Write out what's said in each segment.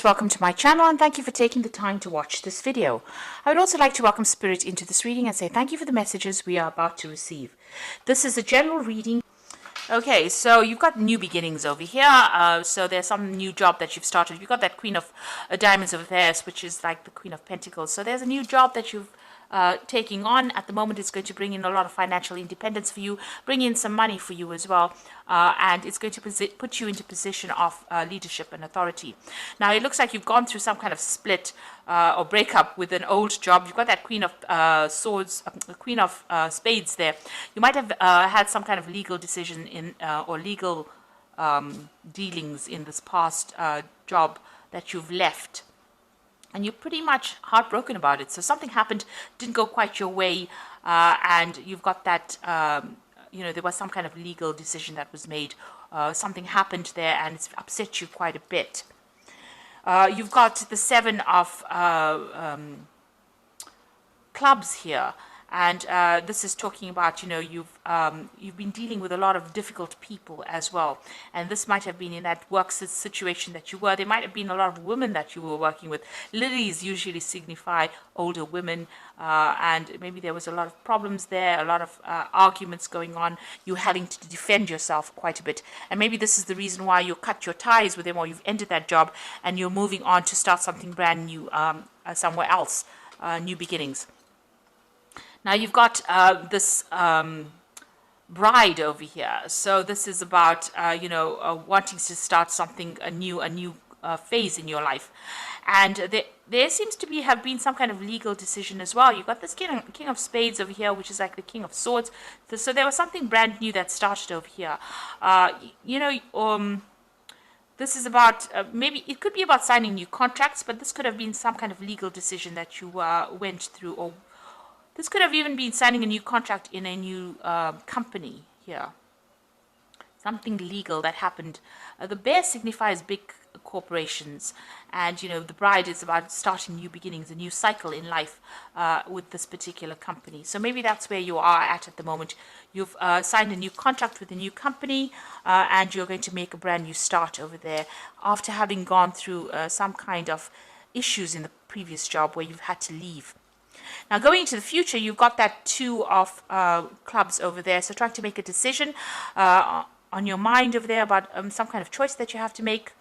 Welcome to my channel and thank you for taking the time to watch this video. I would also like to welcome Spirit into this reading and say thank you for the messages we are about to receive. This is a general reading. Okay, so you've got new beginnings over here. So there's some new job that you've started. You've got that Queen of Diamonds over there, which is like the Queen of Pentacles. So there's a new job that you've taking on at the moment. It's going to bring in a lot of financial independence for you, bring in some money for you as well, and it's going to put you into position of leadership and authority. Now it looks like you've gone through some kind of split or breakup with an old job. You've got that Queen of Swords, Queen of Spades there. You might have had some kind of legal decision in or legal dealings in this past job that you've left. And you're pretty much heartbroken about it. So something happened, didn't go quite your way, and you've got that, there was some kind of legal decision that was made. Something happened there, and it's upset you quite a bit. You've got the Seven of Clubs here. And this is talking about, you've been dealing with a lot of difficult people as well. And this might have been in that work situation that you were. There might have been a lot of women that you were working with. Lilies usually signify older women. And maybe there was a lot of problems there, a lot of arguments going on. You having to defend yourself quite a bit. And maybe this is the reason why you cut your ties with them, or you've ended that job and you're moving on to start something brand new somewhere else, new beginnings. Now you've got this bride over here. So this is about, wanting to start something, a new phase in your life. And there seems to have been some kind of legal decision as well. You've got this King of Spades over here, which is like the King of Swords. So there was something brand new that started over here. This is about, maybe it could be about signing new contracts, but this could have been some kind of legal decision that you went through, or this could have even been signing a new contract in a new company here. Something legal that happened. The bear signifies big corporations. And, the bride is about starting new beginnings, a new cycle in life with this particular company. So maybe that's where you are at the moment. You've signed a new contract with a new company and you're going to make a brand new start over there after having gone through some kind of issues in the previous job where you've had to leave. Now, going into the future, you've got that Two of Clubs over there. So trying to make a decision on your mind over there about some kind of choice that you have to make,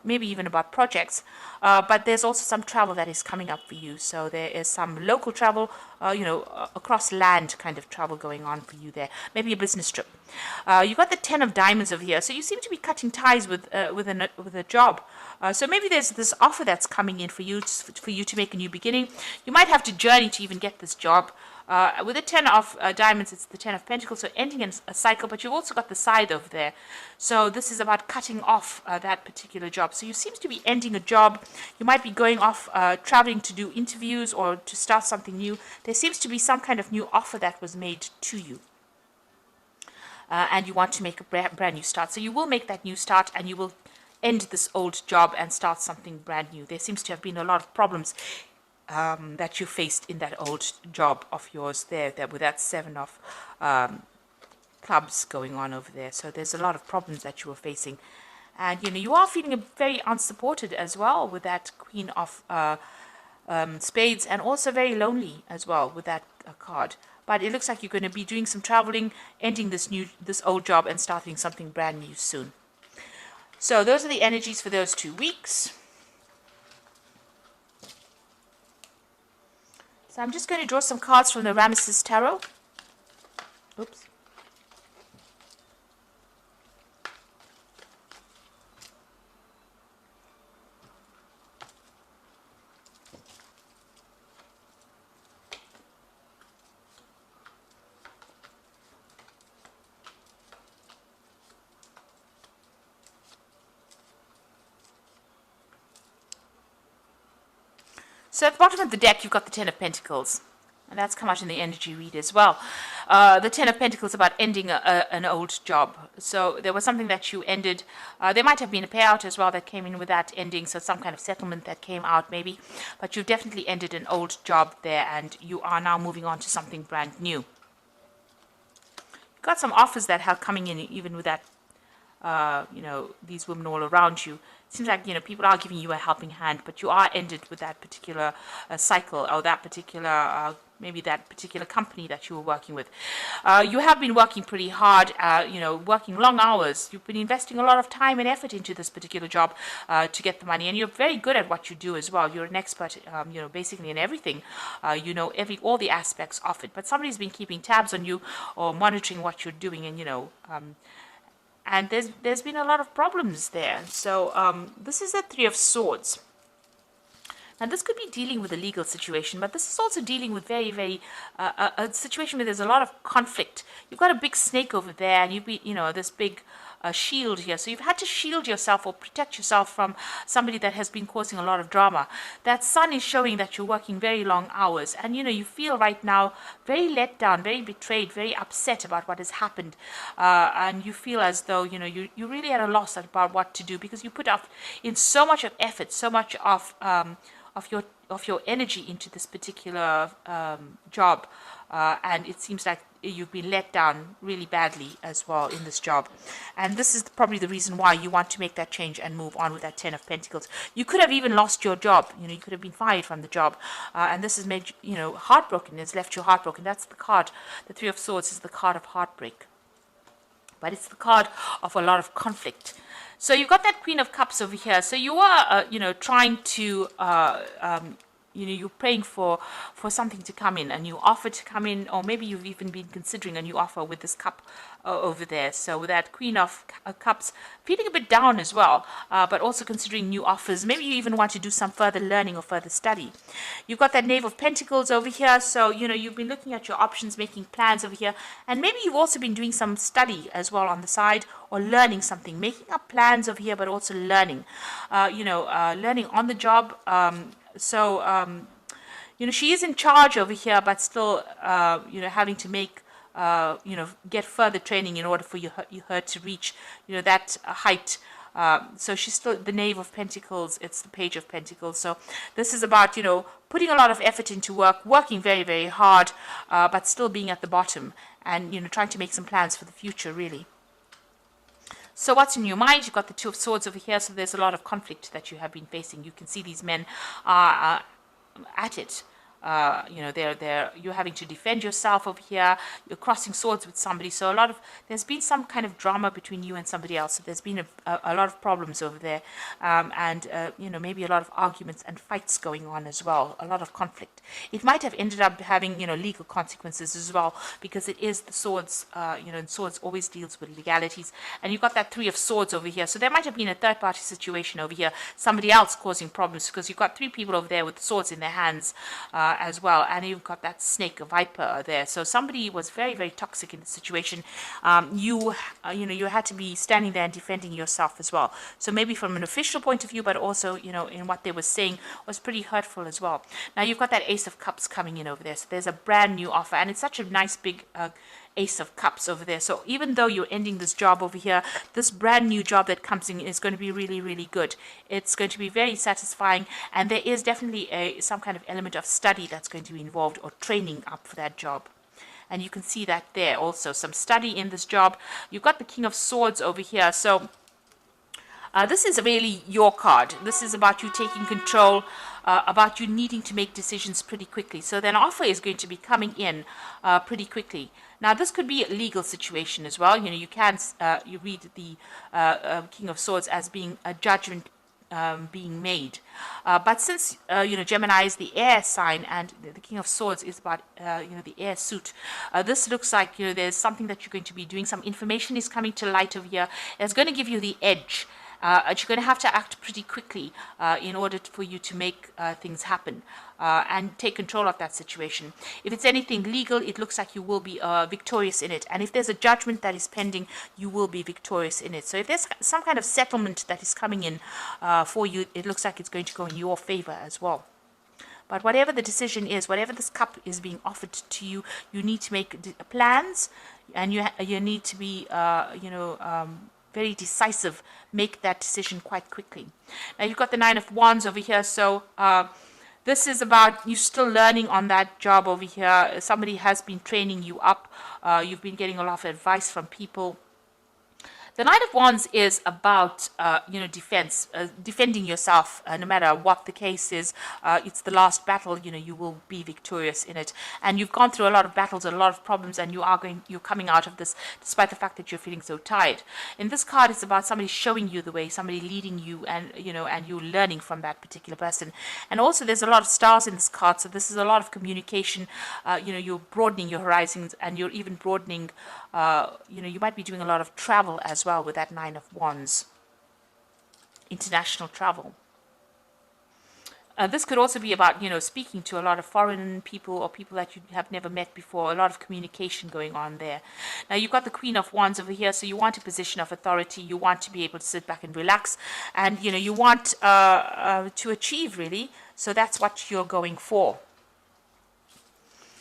maybe even about projects. But there's also some travel that is coming up for you. So there is some local travel, across land kind of travel going on for you there. Maybe a business trip. You've got the Ten of Diamonds over here. So you seem to be cutting ties with a job. So maybe there's this offer that's coming in for you to make a new beginning. You might have to journey to even get this job. With the Ten of Diamonds, it's the Ten of Pentacles, so ending in a cycle, but you've also got the Scythe over there. So this is about cutting off that particular job. So you seem to be ending a job. You might be going off, traveling to do interviews or to start something new. There seems to be some kind of new offer that was made to you. And you want to make a brand new start. So you will make that new start and you will end this old job and start something brand new. There seems to have been a lot of problems that you faced in that old job of yours there with that Seven of Clubs going on over there. So there's a lot of problems that you were facing. And, you are feeling very unsupported as well with that Queen of Spades, and also very lonely as well with that card. But it looks like you're going to be doing some traveling, ending this old job and starting something brand new soon. So those are the energies for those 2 weeks. So I'm just going to draw some cards from the Ramesses Tarot. Oops. So at the bottom of the deck, you've got the Ten of Pentacles. And that's come out in the energy read as well. The Ten of Pentacles about ending an old job. So there was something that you ended. There might have been a payout as well that came in with that ending. So some kind of settlement that came out maybe. But you've definitely ended an old job there. And you are now moving on to something brand new. You've got some offers that are coming in even with that these women all around you. It seems like, people are giving you a helping hand, but you are ended with that particular cycle, or that particular, maybe that particular company that you were working with. You have been working pretty hard, working long hours. You've been investing a lot of time and effort into this particular job to get the money, and you're very good at what you do as well. You're an expert, basically in everything. All the aspects of it. But somebody's been keeping tabs on you or monitoring what you're doing, and there's been a lot of problems there. So this is a Three of Swords. Now, this could be dealing with a legal situation, but this is also dealing with very, very a situation where there's a lot of conflict. You've got a big snake over there, and this big shield here. So you've had to shield yourself or protect yourself from somebody that has been causing a lot of drama. That sun is showing that you're working very long hours, and you feel right now very let down, very betrayed, very upset about what has happened, and you feel as though you really at a loss about what to do, because you put up in so much of effort, so much of your energy into this particular job, and it seems like you've been let down really badly as well in this job. And this is probably the reason why you want to make that change and move on with that Ten of Pentacles. You could have even lost your job. You could have been fired from the job, and this has made you heartbroken. It's left you heartbroken. That's the card. The Three of Swords is the card of heartbreak, but it's the card of a lot of conflict. So you've got that Queen of Cups over here. So you are, trying to, you're praying for something to come in, and you offer to come in, or maybe you've even been considering a new offer with this cup over there. So with that Queen of Cups, feeling a bit down as well, but also considering new offers. Maybe you even want to do some further learning or further study. You've got that Knave of Pentacles over here. So, you've been looking at your options, making plans over here. And maybe you've also been doing some study as well on the side, or learning something, making up plans over here, but also learning, learning on the job. She is in charge over here, but still, having to make, get further training in order for her to reach, that height. So she's still the Knave of Pentacles. It's the Page of Pentacles. So this is about, putting a lot of effort into work, working very, very hard, but still being at the bottom, and, trying to make some plans for the future, really. So what's in your mind? You've got the Two of Swords over here, so there's a lot of conflict that you have been facing. You can see these men are at it. You're having to defend yourself over here. You're crossing swords with somebody. So there's been some kind of drama between you and somebody else. So there's been a lot of problems over there, and maybe a lot of arguments and fights going on as well. A lot of conflict. It might have ended up having legal consequences as well, because it is the swords. And swords always deals with legalities. And you've got that Three of Swords over here. So there might have been a third party situation over here. Somebody else causing problems, because you've got three people over there with swords in their hands. As well, and you've got that snake, a viper there. So somebody was very, very toxic in the situation. You had to be standing there and defending yourself as well. So maybe from an official point of view, but also in what they were saying was pretty hurtful as well. Now you've got that Ace of Cups coming in over there. So there's a brand new offer, and it's such a nice big Ace of Cups over there. So even though you're ending this job over here, this brand new job that comes in is going to be really, really good. It's going to be very satisfying, and there is definitely some kind of element of study that's going to be involved, or training up for that job. And you can see that there also, some study in this job. You've got the King of Swords over here. So this is really your card. This is about you taking control, about you needing to make decisions pretty quickly. So then offer is going to be coming in pretty quickly. Now, this could be a legal situation as well. You can you read the King of Swords as being a judgment being made. But since, Gemini is the air sign, and the King of Swords is about, the air suit, this looks like, there's something that you're going to be doing. Some information is coming to light over here. It's going to give you the edge. You're going to have to act pretty quickly in order for you to make things happen and take control of that situation. If it's anything legal, it looks like you will be victorious in it. And if there's a judgment that is pending, you will be victorious in it. So if there's some kind of settlement that is coming in for you, it looks like it's going to go in your favor as well. But whatever the decision is, whatever this cup is being offered to you, you need to make plans, and you need to be, very decisive. Make that decision quite quickly. Now you've got the Nine of Wands over here. So this is about you still learning on that job over here. Somebody has been training you up. You've been getting a lot of advice from people. The Knight of Wands is about, defense, defending yourself, no matter what the case is. It's the last battle. You will be victorious in it, and you've gone through a lot of battles, a lot of problems, and you're coming out of this, despite the fact that you're feeling so tired. In this card, it's about somebody showing you the way, somebody leading you, and and you're learning from that particular person. And also, there's a lot of stars in this card, so this is a lot of communication. You're broadening your horizons, and you're even broadening. You might be doing a lot of travel as well with that Nine of Wands. International travel. This could also be about, speaking to a lot of foreign people or people that you have never met before, a lot of communication going on there. Now, you've got the Queen of Wands over here, so you want a position of authority. You want to be able to sit back and relax, and, you want to achieve, really. So that's what you're going for.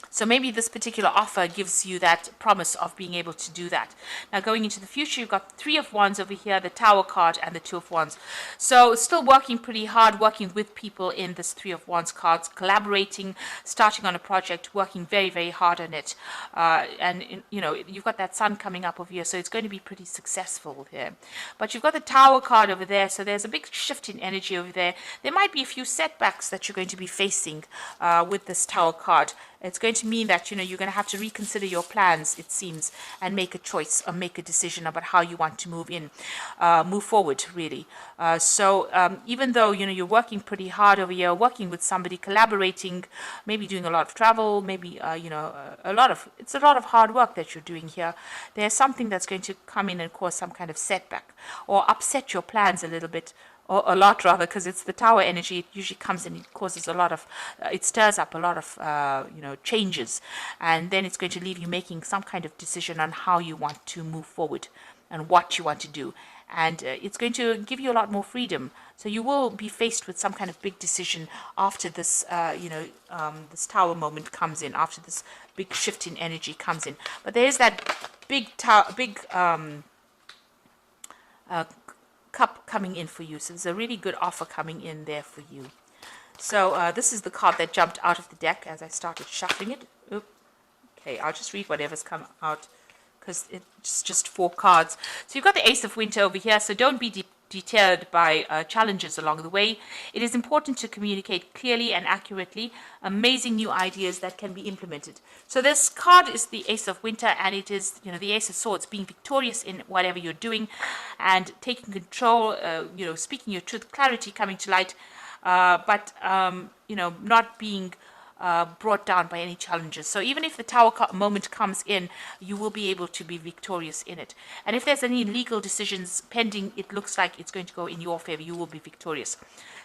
So maybe this particular offer gives you that promise of being able to do that. Now, going into the future, you've got Three of Wands over here, the Tower card, and the Two of Wands. So still working pretty hard, working with people in this Three of Wands cards, collaborating, starting on a project, working very, very hard on it. You've got that Sun coming up over here, so it's going to be pretty successful here. But you've got the Tower card over there, so there's a big shift in energy over there. There might be a few setbacks that you're going to be facing with this Tower card. It's going to mean that, you're going to have to reconsider your plans, it seems, and make a choice or make a decision about how you want to move forward, really. Even though, you're working pretty hard over here, working with somebody, collaborating, maybe doing a lot of travel, maybe, it's a lot of hard work that you're doing here. There's something that's going to come in and cause some kind of setback or upset your plans a little bit. Or a lot, rather, because it's the Tower energy. It usually comes and it causes a lot of, it stirs up a lot of, changes. And then it's going to leave you making some kind of decision on how you want to move forward and what you want to do. And it's going to give you a lot more freedom. So you will be faced with some kind of big decision after this, this Tower moment comes in, after this big shift in energy comes in. But there is that big cup coming in for you. So there's a really good offer coming in there for you. So this is the card that jumped out of the deck as I started shuffling it. Oop. Okay, I'll just read whatever's come out because it's just 4 cards. So you've got the Ace of Winter over here, so don't be deterred by challenges along the way. It is important to communicate clearly and accurately, amazing new ideas that can be implemented. So this card is the Ace of Winter, and it is, the Ace of Swords, being victorious in whatever you're doing and taking control, speaking your truth, clarity coming to light, but not being brought down by any challenges. So even if the Tower moment comes in, you will be able to be victorious in it. And if there's any legal decisions pending, it looks like it's going to go in your favor. You will be victorious.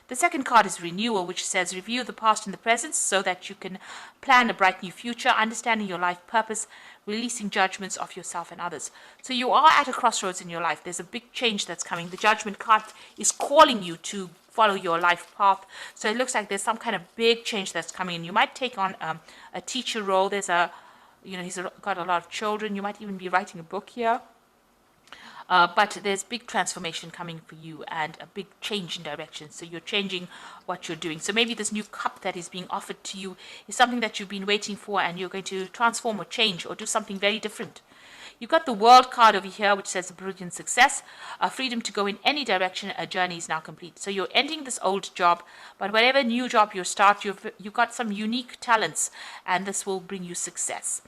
The second card is Renewal, which says review the past and the present so that you can plan a bright new future, understanding your life purpose, releasing judgments of yourself and others. So you are at a crossroads in your life. There's a big change that's coming. The Judgment card is calling you to follow your life path. So it looks like there's some kind of big change that's coming in. You might take on a teacher role. There's he's got a lot of children. You might even be writing a book here. But there's big transformation coming for you and a big change in direction. So you're changing what you're doing. So maybe this new cup that is being offered to you is something that you've been waiting for, and you're going to transform or change or do something very different. You've got the World card over here, which says brilliant success, freedom to go in any direction. A journey is now complete. So you're ending this old job, but whatever new job you start, you've got some unique talents, and this will bring you success.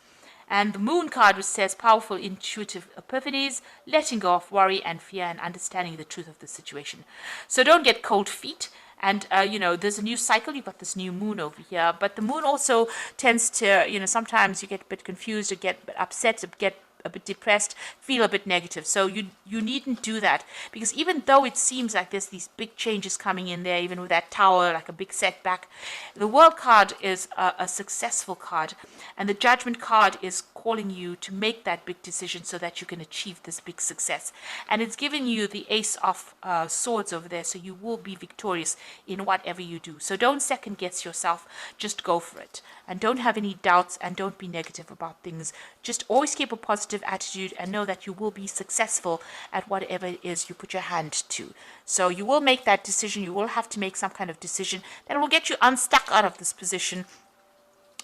And the Moon card, which says powerful intuitive epiphanies, letting go of worry and fear, and understanding the truth of the situation. So don't get cold feet. And, there's a new cycle. You've got this new moon over here. But the moon also tends to, sometimes you get a bit confused or get a bit upset, or get a bit depressed, feel a bit negative. So you needn't do that, because even though it seems like there's these big changes coming in there, even with that Tower, like a big setback, the World card is a successful card, and the Judgment card is calling you to make that big decision so that you can achieve this big success. And it's giving you the Ace of Swords over there, so you will be victorious in whatever you do. So don't second guess yourself, just go for it. And don't have any doubts, and don't be negative about things. Just always keep a positive attitude and know that you will be successful at whatever it is you put your hand to. So you will make that decision. You will have to make some kind of decision that will get you unstuck out of this position,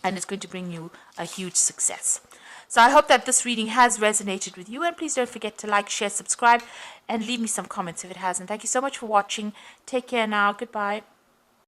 and it's going to bring you a huge success. So I hope that this reading has resonated with you, and please don't forget to like, share, subscribe, and leave me some comments if it hasn't. Thank you so much for watching. Take care now. Goodbye.